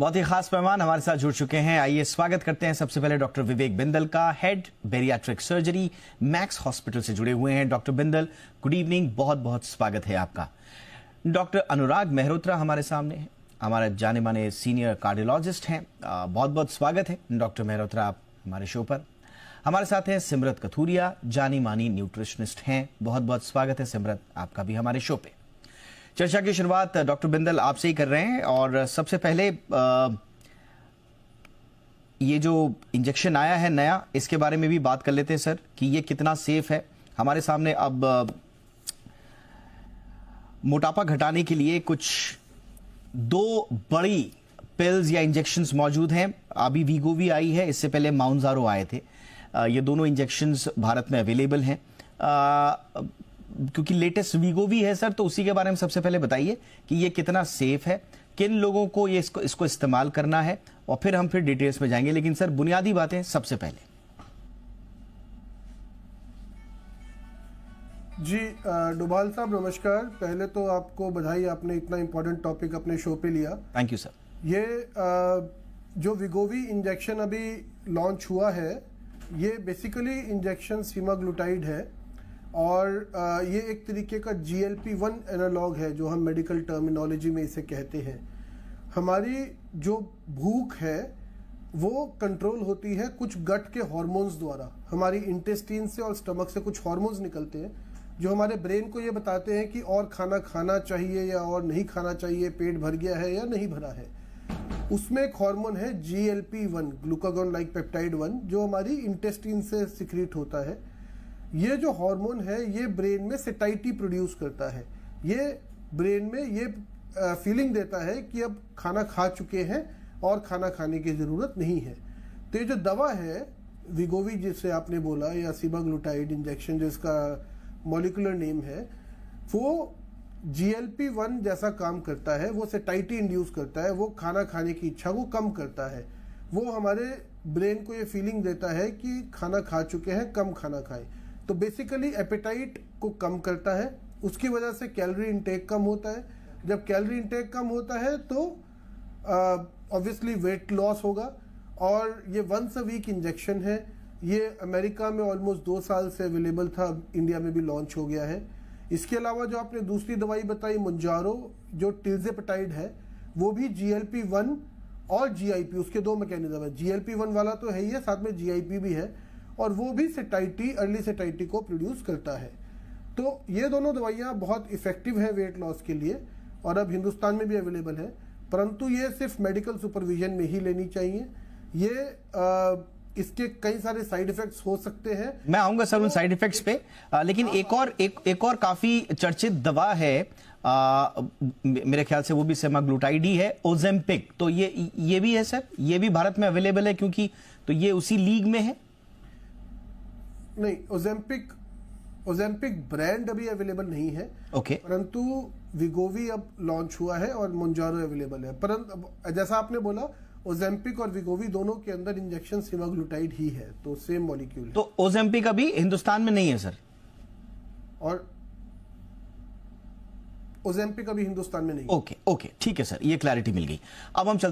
बहुत ही खास मेहमान हमारे साथ जुड़ चुके हैं। आइए स्वागत करते हैं सबसे पहले डॉक्टर विवेक बिंदल का, head bariatric surgery max hospital से जुड़े हुए हैं। डॉक्टर बिंदल, गुड इवनिंग, बहुत बहुत स्वागत है आपका। डॉक्टर अनुराग मेहरोत्रा हमारे सामने हैं, हमारे जाने माने सीनियर कार्डियोलॉजिस्ट हैं। बहुत बहुत स्वागत है डॉक्टर मेहरोत्रा आप हमारे शो पर। हमारे साथ हैं सिमरत कथूरिया, जानी मानी न्यूट्रिशनिस्ट हैं। बहुत बहुत स्वागत है सिमरत आपका भी हमारे शो पे। चर्चा की शुरुआत डॉक्टर बिंदल आपसे ही कर रहे हैं और सबसे पहले ये जो इंजेक्शन आया है नया, इसके बारे में भी बात कर लेते हैं सर कि ये कितना सेफ है। हमारे सामने अब मोटापा घटाने के लिए कुछ दो बड़ी पिल्स या इंजेक्शंस मौजूद हैं। अभी वीगोवी आई है, इससे पहले माउंजारो आए थे। ये दोनों इंजेक्शंस भारत में अवेलेबल हैं। क्योंकि लेटेस्ट वीगोवी है सर, तो उसी के बारे में सबसे पहले बताइए कि ये कितना सेफ है, किन लोगों को ये इसको इस्तेमाल करना है, और फिर हम डिटेल्स में जाएंगे। लेकिन सर बुनियादी बातें सबसे पहले। जी डोभाल साहब नमस्कार। पहले तो आपको बधाई, आपने इतना इंपॉर्टेंट टॉपिक अपने शो पे लिया। Thank you sir. ये जो वीगोवी इंजेक्शन अभी लॉन्च हुआ है, ये बेसिकली इंजेक्शन सीमाग्लूटाइड है और ये एक तरीके का GLP-1 एनालॉग है, जो हम मेडिकल टर्मिनोलॉजी में इसे कहते हैं। हमारी जो भूख है वो कंट्रोल होती है कुछ गट के हार्मोन्स द्वारा। हमारी इंटेस्टाइन से और स्टमक से कुछ हार्मोन्स निकलते हैं जो हमारे ब्रेन को ये बताते हैं कि और खाना खाना चाहिए या और नहीं खाना चाहिए, पेट भर गया है या नहीं भरा है। उसमें एक हार्मोन है GLP-1, ग्लूकागॉन लाइक पेप्टाइड 1, जो हमारी इंटेस्टाइन से सिक्रीट होता है। ये जो हार्मोन है ये ब्रेन में सेटाइटी प्रोड्यूस करता है। ये ब्रेन में ये फीलिंग देता है कि अब खाना खा चुके हैं और खाना खाने की ज़रूरत नहीं है। तो ये जो दवा है वीगोवी जिसे आपने बोला, या सीमाग्लूटाइड इंजेक्शन जो इसका मॉलिक्यूलर नेम है, वो GLP-1 जैसा काम करता है। वो सेटाइटी इंड्यूस करता है, वो खाना खाने की इच्छा को कम करता है। वो हमारे ब्रेन को ये फीलिंग देता है कि खाना खा चुके हैं, कम खाना खाएं। तो बेसिकली एपेटाइट को कम करता है, उसकी वजह से कैलोरी इंटेक कम होता है। जब कैलोरी इंटेक कम होता है तो ऑब्वियसली वेट लॉस होगा। और ये वंस अ वीक इंजेक्शन है। ये अमेरिका में ऑलमोस्ट 2 साल से अवेलेबल था, इंडिया में भी लॉन्च हो गया है। इसके अलावा जो आपने दूसरी दवाई बताई मोंजारो, जो टिल्जेपेटाइड है, वो भी GLP-1 और GIP, उसके 2 मैकेनिज्म है। GLP-1 वाला तो है ही है, साथ में GIP भी है, और वो भी सेटाइटी, अर्ली सेटाइटी को प्रोड्यूस करता है। तो ये दोनों दवाइयाँ बहुत इफेक्टिव है वेट लॉस के लिए और अब हिंदुस्तान में भी अवेलेबल है। परंतु ये सिर्फ मेडिकल सुपरविजन में ही लेनी चाहिए। ये इसके कई सारे साइड इफेक्ट्स हो सकते हैं। मैं आऊंगा सर उन साइड इफेक्ट्स पे, लेकिन एक और काफी चर्चित दवा है, मेरे ख्याल से वो भी सेमाग्लूटाइड ही है, ओजेम्पिक। तो ये भी है सर, ये भी भारत में अवेलेबल है क्योंकि तो ये उसी लीग में है? नहीं, ओजेम्पिक ब्रांड अभी अवेलेबल नहीं है। ओके। परंतु वीगोवी अब लॉन्च हुआ है और मोंजारो अवेलेबल है। परंतु जैसा आपने बोला, ओजेम्पिक और वीगोवी दोनों के अंदर इंजेक्शन सीमाग्लूटाइड ही है, तो सेम मॉलिक्यूल है। तो ओजेम्पिक अभी हिंदुस्तान में नहीं है सर? और ओजेम्पिक अभी हिंदुस्तान में नहीं। ओके, ठीक है सर, ये क्लैरिटी मिल गई। अब हम चलते